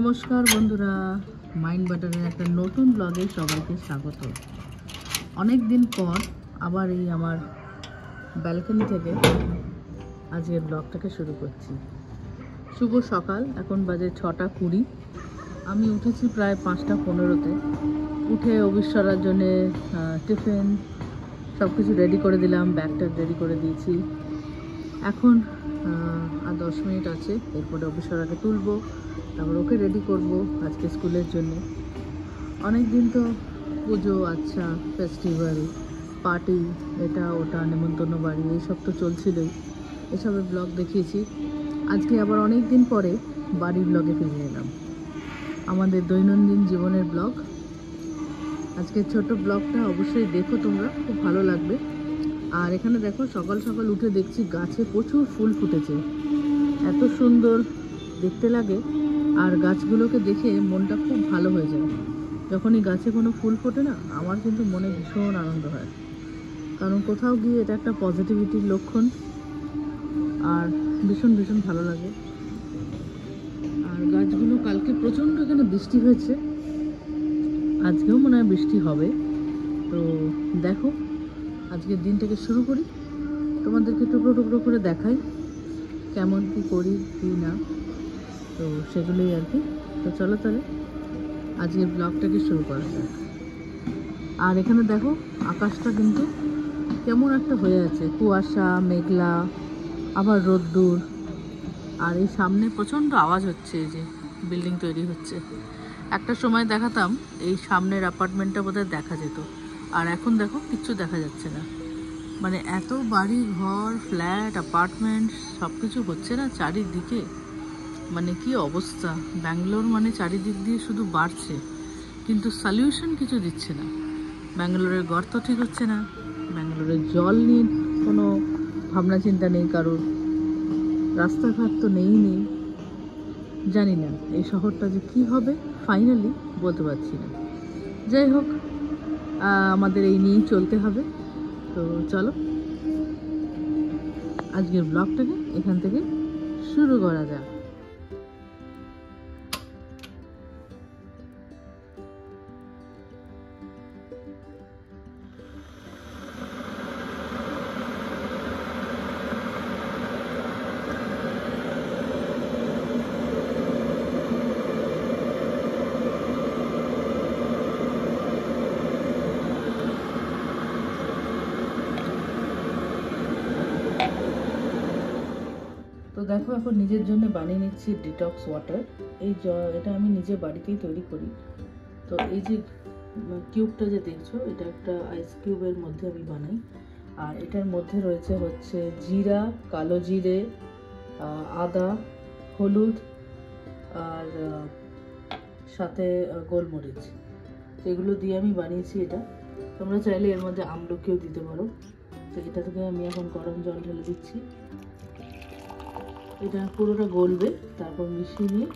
নমস্কার বন্ধুরা, মাইন্ড বাটারের একটা নতুন ব্লগে সবাইকে স্বাগত। অনেক দিন পর আবার এই আমার ব্যালকনি থেকে আজকের ব্লগটাকে শুরু করছি। শুভ সকাল, এখন বাজে 6:20। আমি উঠেছি প্রায় 5:15-তে। উঠে অবিশ্বরার জন্যে টিফিন সব কিছু রেডি করে দিলাম, ব্যাগটা রেডি করে দিয়েছি। এখন আর 10 মিনিট আছে, এরপরে অবিশ্বরাকে তুলবো, তারপর ওকে রেডি করব আজকে স্কুলের জন্য। অনেক দিন তো পুজো, আচ্ছা, ফেস্টিভ্যাল, পার্টি, এটা ওটা, নেমন্তন্ন বাড়ি, এইসব তো চলছিলই, এসবের ব্লগ দেখিয়েছি। আজকে আবার অনেক দিন পরে বাড়ির ব্লগে ফিরে এলাম, আমাদের দৈনন্দিন জীবনের ব্লগ। আজকের ছোট ব্লগটা অবশ্যই দেখো তোমরা, খুব ভালো লাগবে। আর এখানে দেখো, সকাল সকাল উঠে দেখছি গাছে প্রচুর ফুল ফুটেছে, এত সুন্দর দেখতে লাগে। আর গাছগুলোকে দেখে মনটা খুব ভালো হয়ে যায়। যখনই গাছে কোনো ফুল ফোটে না, আমার কিন্তু মনে ভীষণ আনন্দ হয়, কারণ কোথাও গিয়ে এটা একটা পজিটিভিটির লক্ষণ। আর ভীষণ ভীষণ ভালো লাগে। আর গাছগুলো, কালকে প্রচণ্ড এখানে বৃষ্টি হয়েছে, আজকেও মনে হয় বৃষ্টি হবে। তো দেখো, আজকের দিনটাকে শুরু করি, তোমাদেরকে টুকরো টুকরো করে দেখাই কেমন কী করি কী না, তো সেগুলোই আর কি। তো চলো তাহলে আজকের ব্লগটাকে শুরু করা যায়। আর এখানে দেখো, আকাশটা কিন্তু কেমন একটা হয়ে আছে, কুয়াশা, মেঘলা, আবার রোদ্দুর। আর এই সামনে প্রচণ্ড আওয়াজ হচ্ছে, এই যে বিল্ডিং তৈরি হচ্ছে। একটা সময় দেখাতাম এই সামনের অ্যাপার্টমেন্টটা বোধহয় দেখা যেত, আর এখন দেখো কিচ্ছু দেখা যাচ্ছে না। মানে এত বাড়ি ঘর, ফ্ল্যাট, অ্যাপার্টমেন্ট সব কিছু হচ্ছে না চারিদিকে, মানে কি অবস্থা। ব্যাঙ্গালোর মানে চারিদিক দিয়ে শুধু বাড়ছে, কিন্তু সলিউশন কিছু দিচ্ছে না। ব্যাঙ্গালোরের গর্ত ঠিক হচ্ছে না, ব্যাঙ্গালোরের জল নিয়ে কোনো ভাবনা চিন্তা নেই কারোর, রাস্তাঘাট তো নেই। জানি না এই শহরটা যে কী হবে ফাইনালি বলতে পারছি না। যাই হোক, আমাদের এই নিয়েই চলতে হবে। তো চলো আজকের ব্লগটাকে এখান থেকে শুরু করা যাক। তো দেখো, এখন নিজের জন্য বানিয়ে নিচ্ছি ডিটক্স ওয়াটার। এটা আমি নিজে বাড়িতেই তৈরি করি। তো এই যে কিউবটা যে দেখছো, এটা একটা আইস কিউবের মধ্যে আমি বানাই। আর এটার মধ্যে রয়েছে হচ্ছে জিরা, কালো জিরে, আদা, হলুদ, আর সাথে গোলমরিচ। এগুলো দিয়ে আমি বানিয়েছি এটা। তোমরা চাইলে এর মধ্যে আমলকিও দিতে পারো। তো এটা থেকে আমি এখন গরম জল ঢেলে দিচ্ছি। এটা পুরোটা গলবে, তারপর মিশিয়ে নিয়ে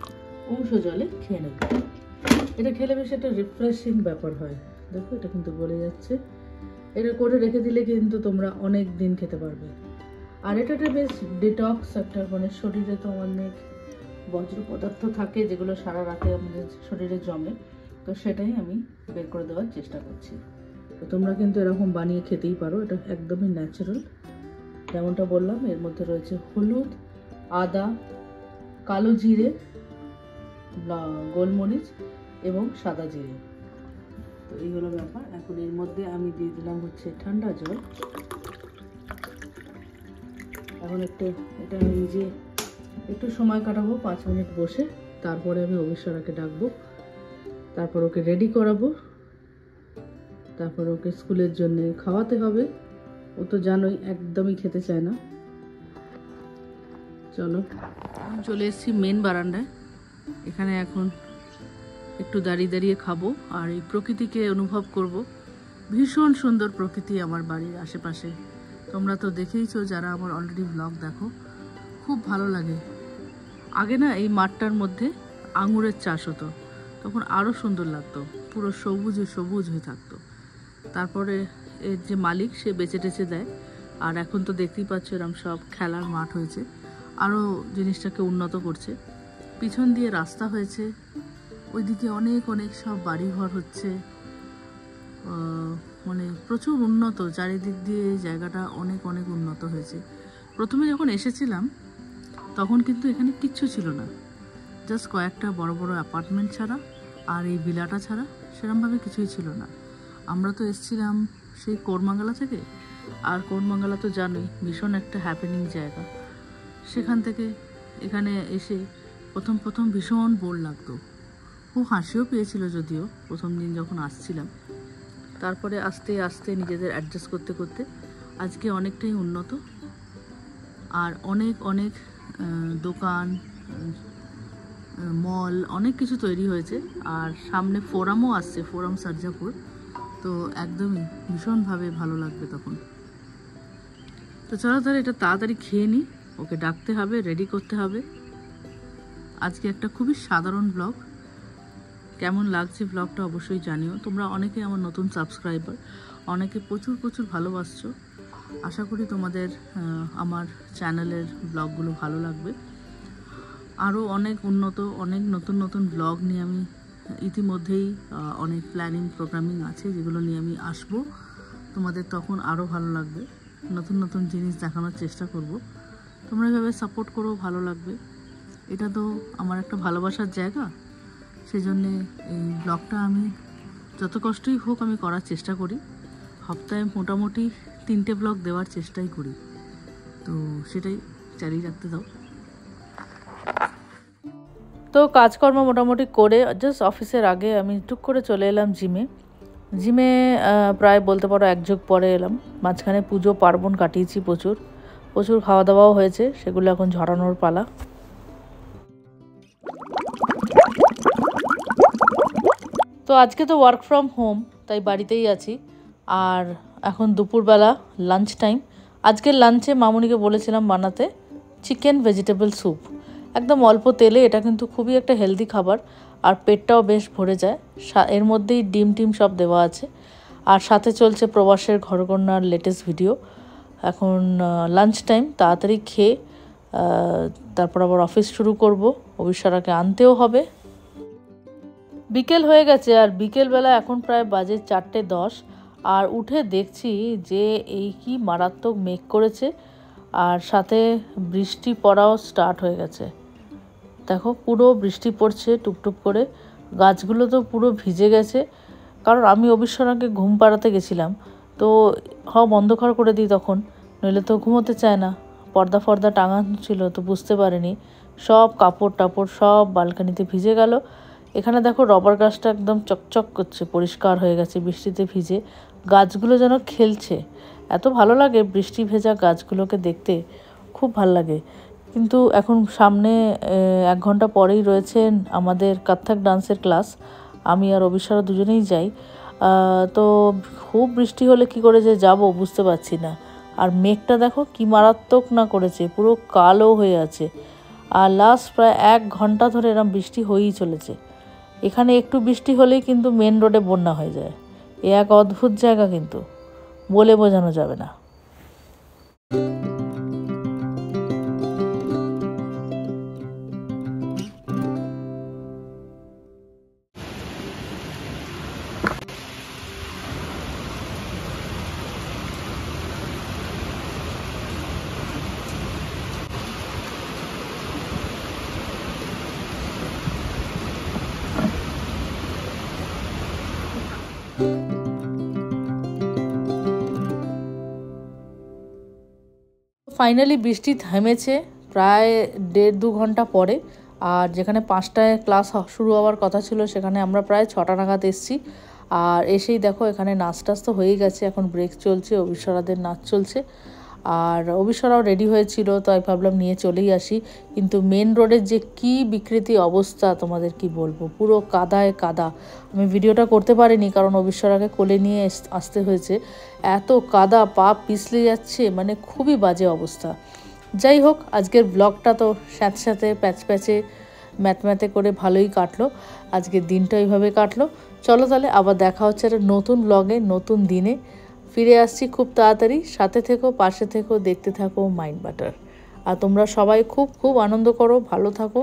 অংশ জলে খেয়ে নেবে। এটা খেলে বেশ একটা রিফ্রেশিং ব্যাপার হয়। দেখো, এটা কিন্তু গলে যাচ্ছে। এটা করে রেখে দিলে কিন্তু তোমরা অনেক দিন খেতে পারবে। আর এটা বেশ ডিটক্স একটা, মানে শরীরে তো অনেক বজ্র পদার্থ থাকে যেগুলো সারা রাতে আমাদের শরীরে জমে, তো সেটাই আমি বের করে দেওয়ার চেষ্টা করছি। তো তোমরা কিন্তু এরকম বানিয়ে খেতেই পারো, এটা একদমই ন্যাচারাল। যেমনটা বললাম, এর মধ্যে রয়েছে হলুদ, আদা, কালো জিরে, গোলমরিচ এবং সাদা জিরে। তো এই হলো ব্যাপার। এখন এর মধ্যে আমি দিয়ে দিলাম হচ্ছে ঠান্ডা জল। এখন এটা আমি নিজে একটু সময় কাটাবো, 5 মিনিট বসে। তারপরে আমি অবিশ্বরাকে ডাকবো, তারপর ওকে রেডি করাবো, তারপর ওকে স্কুলের জন্য খাওয়াতে হবে। ও তো জানোই একদমই খেতে চায় না। চলো, চলে এসেছি মেন বারান্দায়। এখানে এখন একটু দাঁড়িয়ে দাঁড়িয়ে খাবো আর এই প্রকৃতিকে অনুভব করব। ভীষণ সুন্দর প্রকৃতি আমার বাড়ির আশেপাশে। তোমরা তো দেখেইছো, যারা আমার অলরেডি ব্লগ দেখো, খুব ভালো লাগে। আগে না এই মাঠটার মধ্যে আঙুরের চাষ হতো, তখন আরও সুন্দর লাগতো, পুরো সবুজে সবুজ হয়ে থাকতো। তারপরে এর যে মালিক, সে বেচে টেচে দেয়। আর এখন তো দেখতেই পাচ্ছ এরকম সব খেলার মাঠ হয়েছে, আরও জিনিসটাকে উন্নত করছে। পিছন দিয়ে রাস্তা হয়েছে, ওইদিকে অনেক অনেক সব বাড়িঘর হচ্ছে, মানে প্রচুর উন্নত, চারিদিক দিয়ে জায়গাটা অনেক অনেক উন্নত হয়েছে। প্রথমে যখন এসেছিলাম তখন কিন্তু এখানে কিচ্ছু ছিল না, জাস্ট কয়েকটা বড় বড় অ্যাপার্টমেন্ট ছাড়া আর এই ভিলাটা ছাড়া সেরকমভাবে কিছুই ছিল না। আমরা তো এসেছিলাম সেই কোরমাঙ্গালা থেকে, আর কোরমাঙ্গালা তো জানোই ভীষণ একটা হ্যাপেনিং জায়গা। সেখান থেকে এখানে এসে প্রথম ভীষণ বোর লাগতো, খুব হাসিও পেয়েছিল যদিও প্রথম দিন যখন আসছিলাম। তারপরে আস্তে আস্তে নিজেদের অ্যাডজাস্ট করতে করতে আজকে অনেকটাই উন্নত, আর অনেক অনেক দোকান, মল, অনেক কিছু তৈরি হয়েছে। আর সামনে ফোরামও আসছে, ফোরাম সার্জাপুর, তো একদমই ভীষণভাবে ভালো লাগবে তখন। তো চলো তাহলে এটা তাড়াতাড়ি খেয়ে নিই, ওকে ডাকতে হবে, রেডি করতে হবে। আজকে একটা খুবই সাধারণ ব্লগ, কেমন লাগছে ব্লগটা অবশ্যই জানিও। তোমরা অনেকে আমার নতুন সাবস্ক্রাইবার, অনেকে প্রচুর প্রচুর ভালোবাসছো। আশা করি তোমাদের আমার চ্যানেলের ব্লগগুলো ভালো লাগবে। আরও অনেক উন্নত, অনেক নতুন নতুন ব্লগ নিয়ে আমি ইতিমধ্যেই অনেক প্ল্যানিং প্রোগ্রামিং আছে, যেগুলো নিয়ে আমি আসবো। তোমাদের তখন আরও ভালো লাগবে, নতুন নতুন জিনিস দেখানোর চেষ্টা করব। তোমরা এভাবে সাপোর্ট করো, ভালো লাগবে। এটা তো আমার একটা ভালোবাসার জায়গা, সেই জন্যে এই ব্লগটা আমি যত কষ্টই হোক আমি করার চেষ্টা করি। সপ্তাহে মোটামুটি 3টে ব্লগ দেওয়ার চেষ্টাই করি, তো সেটাই চালিয়ে রাখতে দাও। তো কাজকর্ম মোটামুটি করে জাস্ট অফিসের আগে আমি টুক করে চলে এলাম জিমে প্রায় বলতে পারো 1 যুগ পরে এলাম। মাঝখানে পুজো পার্বণ কাটিয়েছি, প্রচুর খাওয়া দাওয়াও হয়েছে, সেগুলো এখন ঝরানোর পালা। তো আজকে তো ওয়ার্ক ফ্রম হোম, তাই বাড়িতেই আছি। আর এখন দুপুরবেলা লাঞ্চ টাইম। আজকের লাঞ্চে মামুনিকে বলেছিলাম বানাতে চিকেন ভেজিটেবল স্যুপ, একদম অল্প তেলে। এটা কিন্তু খুবই একটা হেলদি খাবার, আর পেটটাও বেশ ভরে যায়। এর মধ্যেই ডিম টিম সব দেওয়া আছে। আর সাথে চলছে প্রবাসের ঘরকন্যার লেটেস্ট ভিডিও। এখন লাঞ্চ টাইম, তাড়াতাড়ি খেয়ে তারপর আবার অফিস শুরু করব। অবিশ্বরাকে আনতেও হবে। বিকেল হয়ে গেছে, আর বিকেলবেলা এখন প্রায় বাজে 4:10। আর উঠে দেখছি যে এই কি মারাত্মক মেঘ করেছে, আর সাথে বৃষ্টি পড়াও স্টার্ট হয়ে গেছে। দেখো পুরো বৃষ্টি পড়ছে টুপটুপ করে, গাছগুলো তো পুরো ভিজে গেছে। কারণ আমি অবিশ্বরাকে ঘুম পাড়াতে গেছিলাম, তো অন্ধকার করে দিই তখন, নইলে তো ঘুমোতে চায় না। পর্দা ফর্দা টাঙানো ছিল, তো বুঝতে পারিনি। সব কাপড় টাপড় সব বালকানিতে ভিজে গেল। এখানে দেখো রবার গাছটা একদম চকচক করছে, পরিষ্কার হয়ে গেছে বৃষ্টিতে ভিজে। গাছগুলো যেন খেলছে, এত ভালো লাগে বৃষ্টি ভেজা গাছগুলোকে দেখতে, খুব ভাল লাগে। কিন্তু এখন সামনে 1 ঘন্টা পরেই রয়েছে আমাদের কত্থক ডান্সের ক্লাস। আমি আর অবিশ্বরা দুজনেই যাই। তো খুব বৃষ্টি হলে কি করে যে যাব বুঝতে পারছি না। আর মেঘটা দেখো কি মারাত্মক না করেছে, পুরো কালো হয়ে আছে। আর লাস্ট প্রায় 1 ঘন্টা ধরে এরকম বৃষ্টি হয়েই চলেছে। এখানে একটু বৃষ্টি হলেই কিন্তু মেন রোডে বন্যা হয়ে যায়। এ এক অদ্ভুত জায়গা, কিন্তু বলে বোঝানো যাবে না। ফাইনালি বৃষ্টি থেমেছে প্রায় 1.5-2 ঘন্টা পরে। আর যেখানে 5টায় ক্লাস শুরু হওয়ার কথা ছিল, সেখানে আমরা প্রায় 6টা নাগাদ এসেছি। আর এসেই দেখো এখানে নাচ টাচ তো হয়েই গেছে, এখন ব্রেক চলছে, অবিশ্বরাদের নাচ চলছে। আর অবিশ্বরাও রেডি হয়েছিল, তাই ভাবলাম নিয়ে চলেই আসি। কিন্তু মেন রোডের যে কি বিকৃতি অবস্থা তোমাদের কি বলবো, পুরো কাদায় কাদা। আমি ভিডিওটা করতে পারিনি কারণ অবিশ্বরাকে কোলে নিয়ে আসতে হয়েছে। এত কাদা, পা পিছলে যাচ্ছে, মানে খুবই বাজে অবস্থা। যাই হোক, আজকের ব্লগটা তো স্যাঁতস্যাঁতে প্যাচপ্যাচে ম্যাথ করে ভালোই কাটলো। আজকের দিনটা এইভাবে কাটলো। চলো তাহলে আবার দেখা হচ্ছে একটা নতুন ব্লগে, নতুন দিনে ফিরে আসছি খুব তাড়াতাড়ি। সাথে থেকো, পাশে থেকো, দেখতে থাকো মাইন্ড বাটার। আর তোমরা সবাই খুব খুব আনন্দ করো, ভালো থাকো।